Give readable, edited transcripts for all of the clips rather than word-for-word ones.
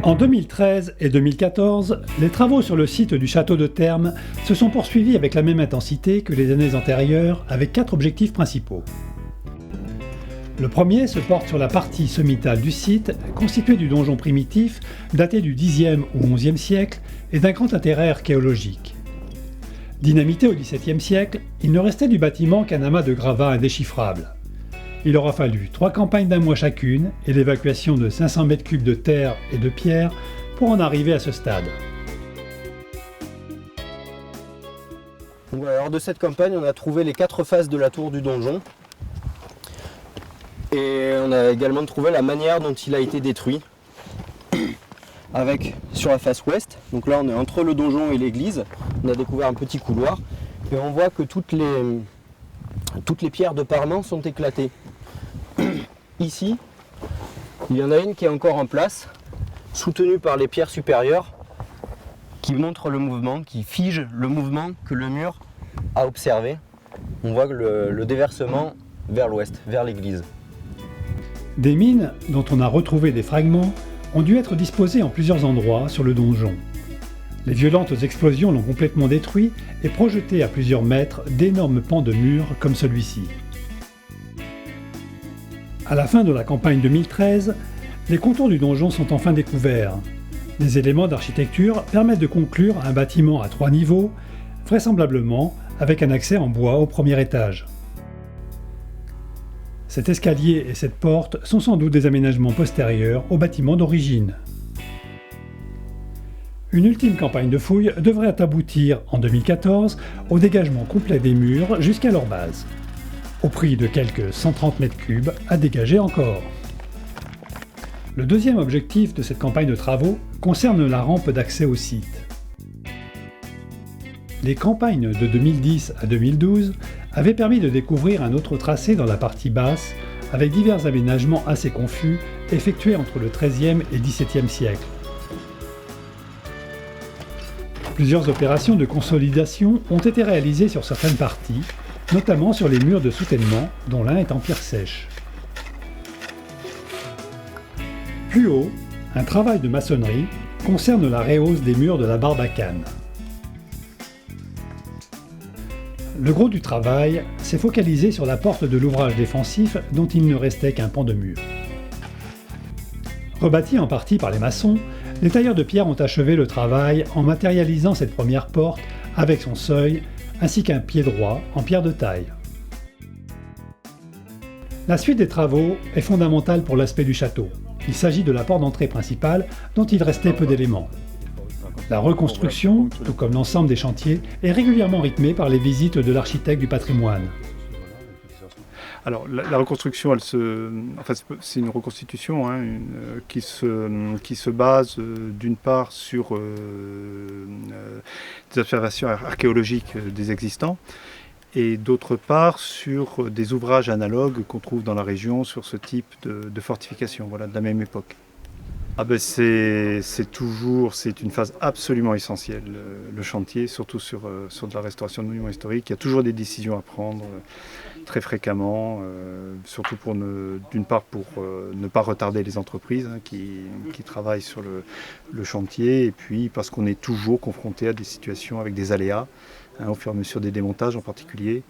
En 2013 et 2014, les travaux sur le site du château de Termes se sont poursuivis avec la même intensité que les années antérieures, avec 4 objectifs principaux. Le premier se porte sur la partie sommitale du site, constituée du donjon primitif, daté du Xe ou XIe siècle et d'un grand intérêt archéologique. Dynamité au XVIIe siècle, il ne restait du bâtiment qu'un amas de gravats indéchiffrables. Il aura fallu 3 campagnes d'1 mois chacune et l'évacuation de 500 mètres cubes de terre et de pierre pour en arriver à ce stade. Lors de cette campagne, on a trouvé les 4 faces de la tour du donjon. Et on a également trouvé la manière dont il a été détruit. Avec sur la face ouest, donc là on est entre le donjon et l'église, on a découvert un petit couloir et on voit que toutes les pierres de parement sont éclatées. Ici, il y en a une qui est encore en place, soutenue par les pierres supérieures, qui montre le mouvement, qui fige le mouvement que le mur a observé. On voit le déversement vers l'ouest, vers l'église. Des mines, dont on a retrouvé des fragments, ont dû être disposées en plusieurs endroits sur le donjon. Les violentes explosions l'ont complètement détruit et projeté à plusieurs mètres d'énormes pans de murs comme celui-ci. À la fin de la campagne 2013, les contours du donjon sont enfin découverts. Les éléments d'architecture permettent de conclure un bâtiment à 3 niveaux, vraisemblablement avec un accès en bois au premier étage. Cet escalier et cette porte sont sans doute des aménagements postérieurs au bâtiment d'origine. Une ultime campagne de fouilles devrait aboutir en 2014 au dégagement complet des murs jusqu'à leur base, au prix de quelques 130 mètres cubes à dégager encore. Le deuxième objectif de cette campagne de travaux concerne la rampe d'accès au site. Les campagnes de 2010 à 2012 avaient permis de découvrir un autre tracé dans la partie basse, avec divers aménagements assez confus effectués entre le XIIIe et XVIIe siècle. Plusieurs opérations de consolidation ont été réalisées sur certaines parties, notamment sur les murs de soutènement, dont l'un est en pierre sèche. Plus haut, un travail de maçonnerie concerne la rehausse des murs de la Barbacane. Le gros du travail s'est focalisé sur la porte de l'ouvrage défensif dont il ne restait qu'un pan de mur. Rebâtis en partie par les maçons, les tailleurs de pierre ont achevé le travail en matérialisant cette première porte avec son seuil ainsi qu'un pied droit en pierre de taille. La suite des travaux est fondamentale pour l'aspect du château. Il s'agit de la porte d'entrée principale dont il restait peu d'éléments. La reconstruction, tout comme l'ensemble des chantiers, est régulièrement rythmée par les visites de l'architecte du patrimoine. Alors la reconstruction, c'est une reconstitution qui se base d'une part sur des observations archéologiques des existants et d'autre part sur des ouvrages analogues qu'on trouve dans la région sur ce type de fortification, de la même époque. C'est une phase absolument essentielle, le chantier, surtout sur de la restauration de monuments historiques. Il y a toujours des décisions à prendre très fréquemment, surtout d'une part pour ne pas retarder les entreprises qui travaillent sur le chantier, et puis parce qu'on est toujours confronté à des situations avec des aléas, au fur et à mesure des démontages en particulier.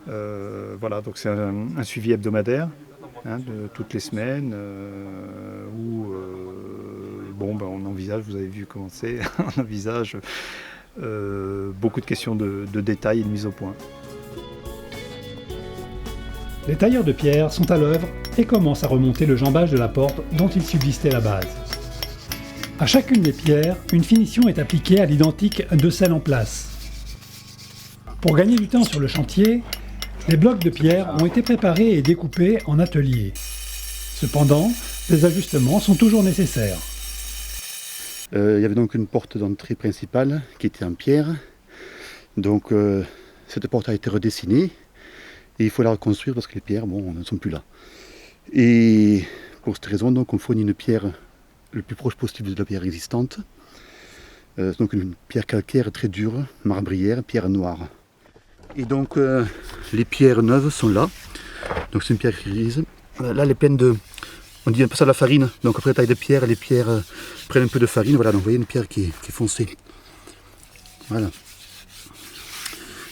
Donc c'est un suivi hebdomadaire. De toutes les semaines où on envisage, vous avez vu comment c'est, on envisage beaucoup de questions de détails et de mise au point. Les tailleurs de pierre sont à l'œuvre et commencent à remonter le jambage de la porte dont il subsistait la base. À chacune des pierres, une finition est appliquée à l'identique de celle en place. Pour gagner du temps sur le chantier, les blocs de pierre ont été préparés et découpés en atelier. Cependant, des ajustements sont toujours nécessaires. Il y avait donc une porte d'entrée principale qui était en pierre. Donc cette porte a été redessinée et il faut la reconstruire parce que les pierres ne sont plus là. Et pour cette raison, donc, on fournit une pierre le plus proche possible de la pierre existante. Donc une pierre calcaire très dure, marbrière, pierre noire. Et donc les pierres neuves sont là. Donc c'est une pierre grise. Là elle est pleine de On dit un peu ça de la farine. Donc après la taille de pierre, les pierres prennent un peu de farine. Voilà, donc vous voyez une pierre qui est foncée. Voilà.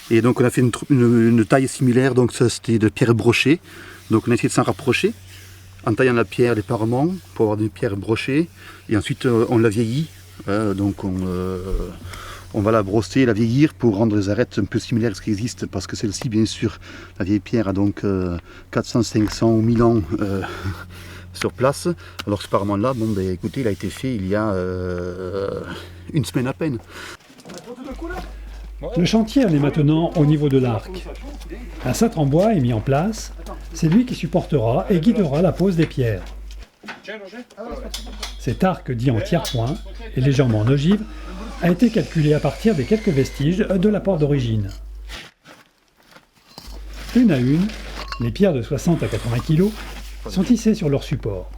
Et donc on a fait une taille similaire, donc ça c'était de pierre brochée. Donc on a essayé de s'en rapprocher en taillant la pierre, les parements, pour avoir des pierres brochées. Et ensuite on la vieillit. Donc on va la brosser, la vieillir pour rendre les arêtes un peu similaires à ce qui existe. Parce que celle-ci, bien sûr, la vieille pierre a donc 400, 500 ou 1000 ans sur place. Alors que ce parement-là, bon, ben, écoutez, il a été fait il y a une semaine à peine. Le chantier en est maintenant au niveau de l'arc. Un cintre en bois est mis en place. C'est lui qui supportera et guidera la pose des pierres. Cet arc dit en tiers-point et légèrement en ogive a été calculé à partir des quelques vestiges de l'apport d'origine. Une à une, les pierres de 60 à 80 kg sont hissées sur leur support.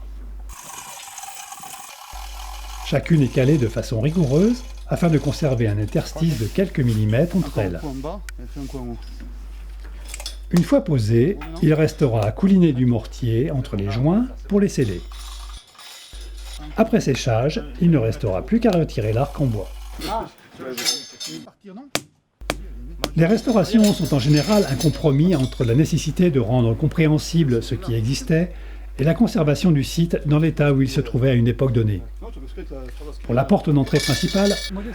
Chacune est calée de façon rigoureuse afin de conserver un interstice de quelques millimètres entre elles. Une fois posé, il restera à couliner du mortier entre les joints pour les sceller. Après séchage, il ne restera plus qu'à retirer l'arc en bois. Les restaurations sont en général un compromis entre la nécessité de rendre compréhensible ce qui existait et la conservation du site dans l'état où il se trouvait à une époque donnée. Pour la porte d'entrée principale,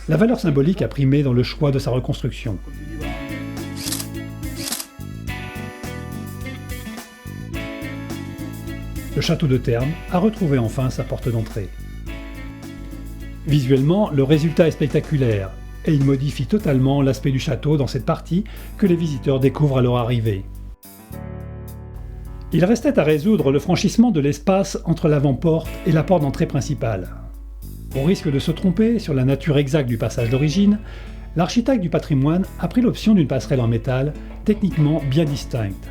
la valeur symbolique a primé dans le choix de sa reconstruction. Le château de Termes a retrouvé enfin sa porte d'entrée. Visuellement, le résultat est spectaculaire et il modifie totalement l'aspect du château dans cette partie que les visiteurs découvrent à leur arrivée. Il restait à résoudre le franchissement de l'espace entre l'avant-porte et la porte d'entrée principale. Au risque de se tromper sur la nature exacte du passage d'origine, l'architecte du patrimoine a pris l'option d'une passerelle en métal, techniquement bien distincte.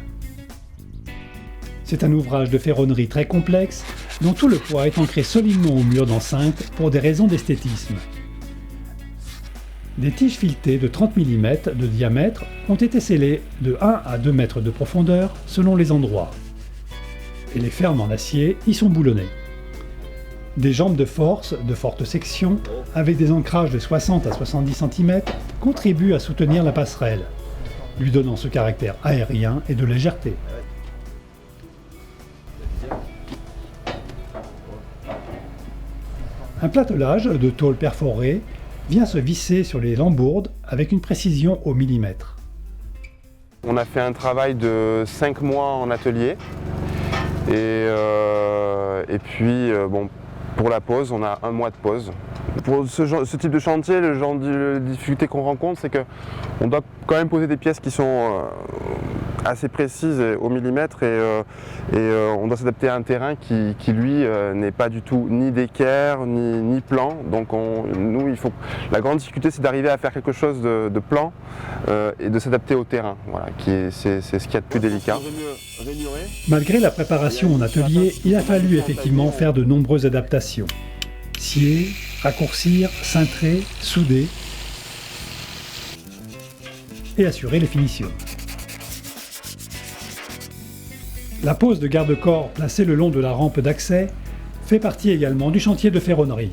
C'est un ouvrage de ferronnerie très complexe, dont tout le poids est ancré solidement au mur d'enceinte pour des raisons d'esthétisme. Des tiges filetées de 30 mm de diamètre ont été scellées de 1 à 2 mètres de profondeur selon les endroits. Et les fermes en acier y sont boulonnées. Des jambes de force de forte section, avec des ancrages de 60 à 70 cm, contribuent à soutenir la passerelle, lui donnant ce caractère aérien et de légèreté. Un platelage de tôle perforée vient se visser sur les lambourdes avec une précision au millimètre. On a fait un travail de 5 mois en atelier et puis bon, pour la pose, on a 1 mois de pause. Pour ce type de chantier, le genre de difficulté qu'on rencontre, c'est qu'on doit quand même poser des pièces qui sont assez précises au millimètre et on doit s'adapter à un terrain qui lui n'est pas du tout ni d'équerre ni plan. Donc la grande difficulté, c'est d'arriver à faire quelque chose de plan et de s'adapter au terrain. Voilà, c'est ce qu'il y a de plus délicat. Malgré la préparation en atelier, il a fallu effectivement faire de nombreuses adaptations. Scier, raccourcir, cintrer, souder et assurer les finitions. La pose de garde-corps placée le long de la rampe d'accès fait partie également du chantier de ferronnerie.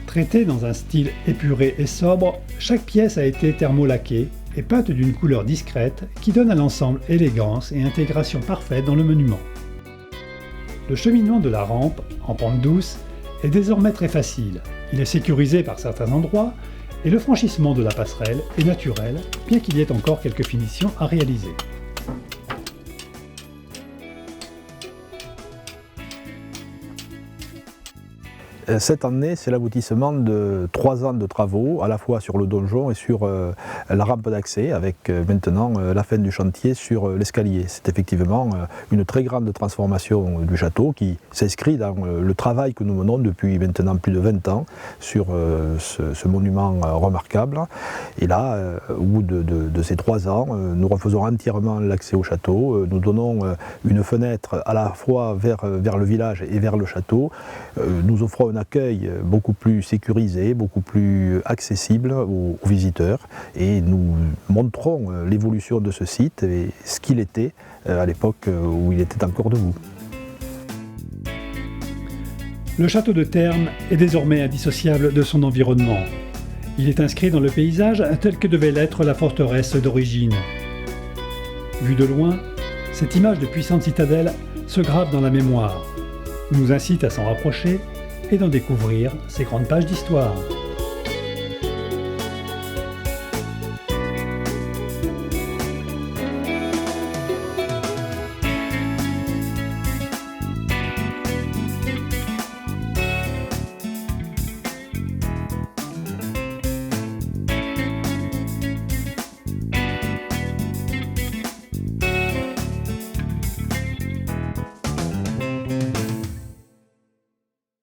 Traitée dans un style épuré et sobre, chaque pièce a été thermolaquée et peinte d'une couleur discrète qui donne à l'ensemble élégance et intégration parfaite dans le monument. Le cheminement de la rampe, en pente douce, est désormais très facile. Il est sécurisé par certains endroits et le franchissement de la passerelle est naturel, bien qu'il y ait encore quelques finitions à réaliser. Cette année, c'est l'aboutissement de 3 ans de travaux, à la fois sur le donjon et sur la rampe d'accès, avec maintenant la fin du chantier sur l'escalier. C'est effectivement une très grande transformation du château qui s'inscrit dans le travail que nous menons depuis maintenant plus de 20 ans sur ce monument remarquable. Et là, au bout de ces 3 ans, nous refaisons entièrement l'accès au château. Nous donnons une fenêtre à la fois vers le village et vers le château. Nous offrons un accueil beaucoup plus sécurisé, beaucoup plus accessible aux visiteurs et nous montrons l'évolution de ce site et ce qu'il était à l'époque où il était encore debout. Le château de Termes est désormais indissociable de son environnement. Il est inscrit dans le paysage tel que devait l'être la forteresse d'origine. Vue de loin, cette image de puissante citadelle se grave dans la mémoire, nous incite à s'en rapprocher et d'en découvrir ces grandes pages d'histoire.